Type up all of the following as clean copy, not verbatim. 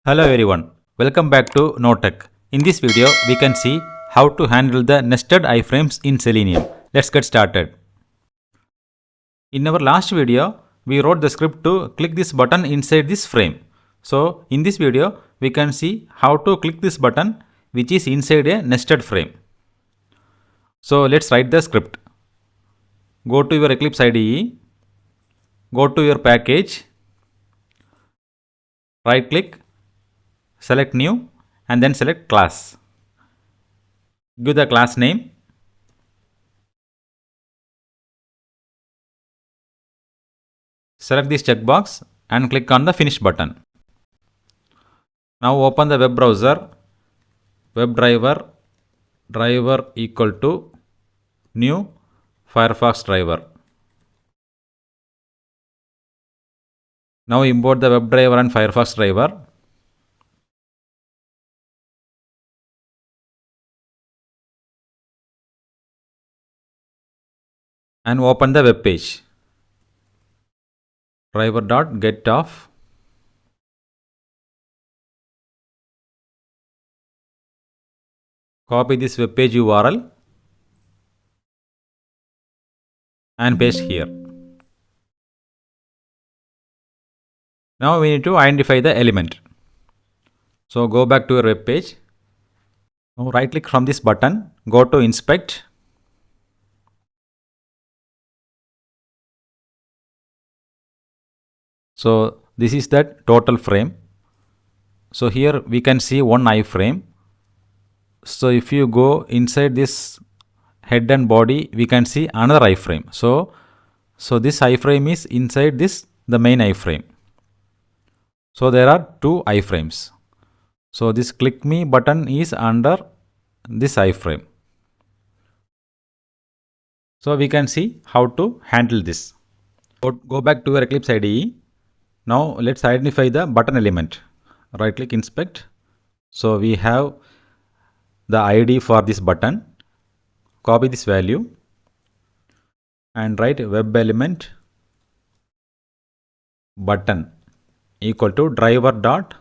Hello everyone, welcome back to NoTech. In this video, we can see how to handle the nested iframes in Selenium. Let's get started. In our last video, we wrote the script to click this button inside this frame. So in this video, we can see how to click this button which is inside a nested frame. So let's write the script. Go to your Eclipse IDE, go to your package, right click, select new and then select class. Give the class name. Select this checkbox and click on the finish button. Now open the web browser, WebDriver, driver equal to new Firefox driver. Now import the WebDriver and Firefox driver. And open the web page. Driver.getOff. Copy this web page URL and paste here. Now we need to identify the element. So go back to your web page. Now right click from this button, go to inspect. So this is the total frame. So here we can see one iframe. So if you go inside this head and body, we can see another iframe. So this iframe is inside this the main iframe. So there are two iframes. So this click me button is under this iframe. So we can see how to handle this. Go back to your Eclipse IDE. Now let's identify the button element. Right click inspect. So we have the ID for this button. Copy this value and write web element button equal to driver dot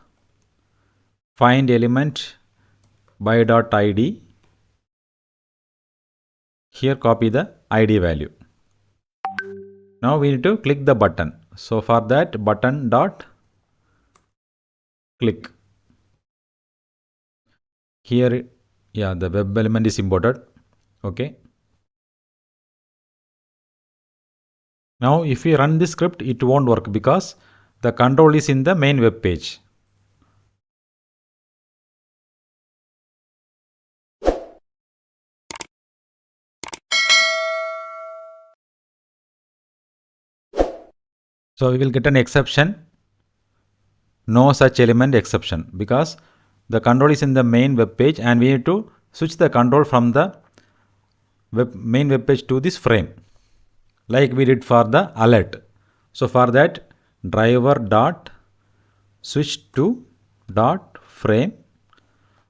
find element by dot id. Here copy the id value. Now we need to click the button. So for that, button dot click. Here the web element is imported. Okay. Now if we run this script, it won't work because the control is in the main web page. So we will get an exception, no such element exception, because the control is in the main web page and we need to switch the control from the main web page to this frame, like we did for the alert. So for that, driver dot switch to dot frame.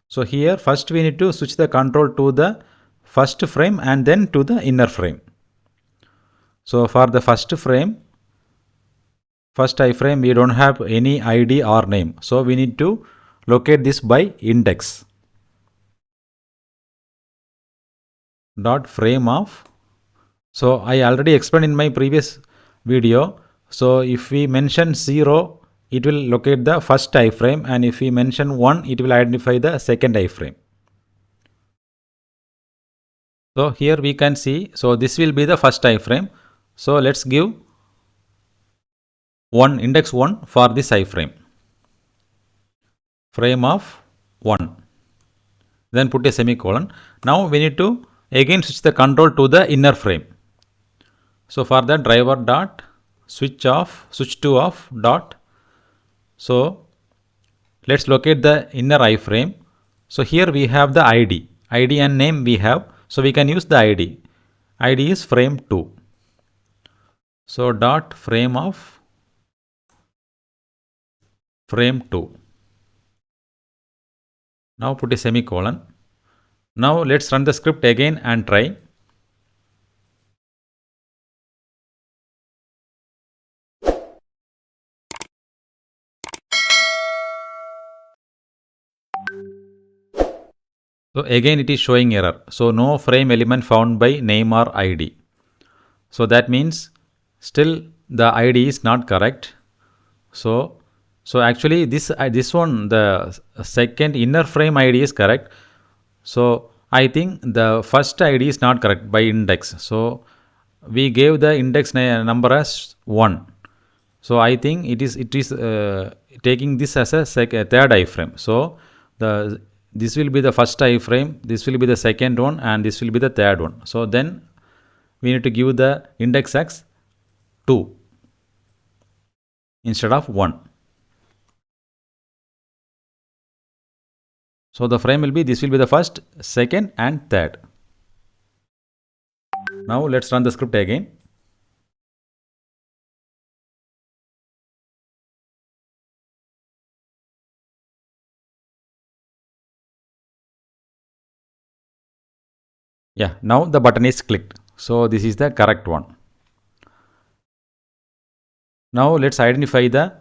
So here first we need to switch the control to the first frame and then to the inner frame. So for the first frame, first iframe, we don't have any ID or name. So we need to locate this by index. Dot frame of. So I already explained in my previous video. So if we mention 0, it will locate the first iframe, and if we mention 1, it will identify the second iframe. So here we can see, so this will be the first iframe. So let's give index 1 for this iframe. Frame of 1. Then put a semicolon. Now we need to again switch the control to the inner frame. So for that, driver dot switch to off dot. So let's locate the inner iframe. So here we have the ID and name we have. So we can use the ID. ID is frame 2. So dot frame of frame 2. Now put a semicolon. Now let's run the script again and try. So again it is showing error. So no frame element found by name or ID. So that means still the ID is not correct. So actually this one, the second inner frame ID is correct. So I think the first ID is not correct by index. So we gave the index number as 1. So I think it is taking this as a third iframe. So this will be the first iframe, this will be the second one, and this will be the third one. So then we need to give the index as 2 instead of 1. So the frame will be, this will be the first, second and third. Now let's run the script again. Yeah, now the button is clicked. So this is the correct one. Now let's identify the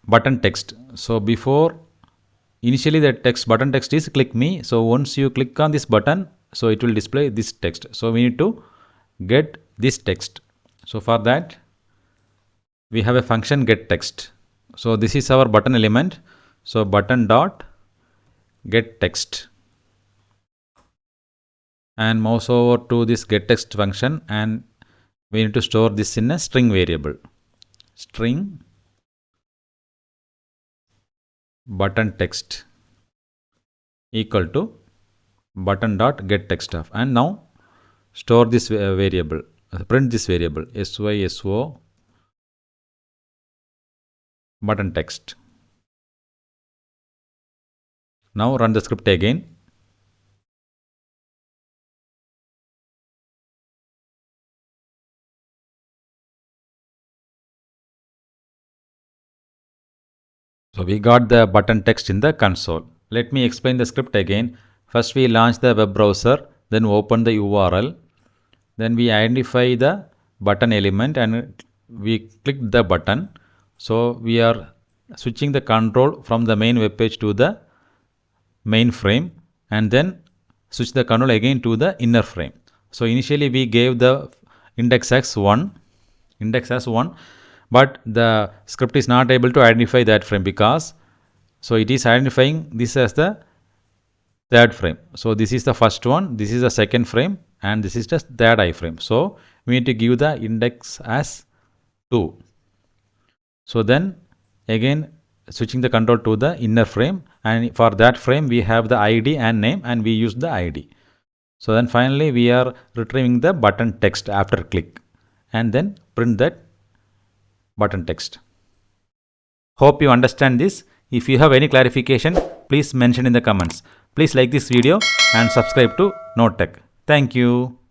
button text. So before, initially the button text is click me. So once you click on this button, so it will display this text. So we need to get this text. So for that we have a function get text. So this is our button element. So button dot get text, and mouse over to this get text function, and we need to store this in a string variable. String button text equal to button dot get text of, and now store this variable, print this variable syso button text. Now run the script again. So we got the button text in the console. Let me explain the script again. First we launch the web browser, then open the URL, then we identify the button element and we click the button. So we are switching the control from the main web page to the main frame, and then switch the control again to the inner frame. So initially we gave the index as 1, but the script is not able to identify that frame, because so it is identifying this as the third frame. So this is the first one, this is the second frame, and this is just third iframe. So we need to give the index as 2. So then again switching the control to the inner frame, and for that frame we have the ID and name, and we use the ID. So then finally we are retrieving the button text after click, and then print that button text. Hope you understand this. If you have any clarification, please mention in the comments. Please like this video and subscribe to NoteTech. Thank you.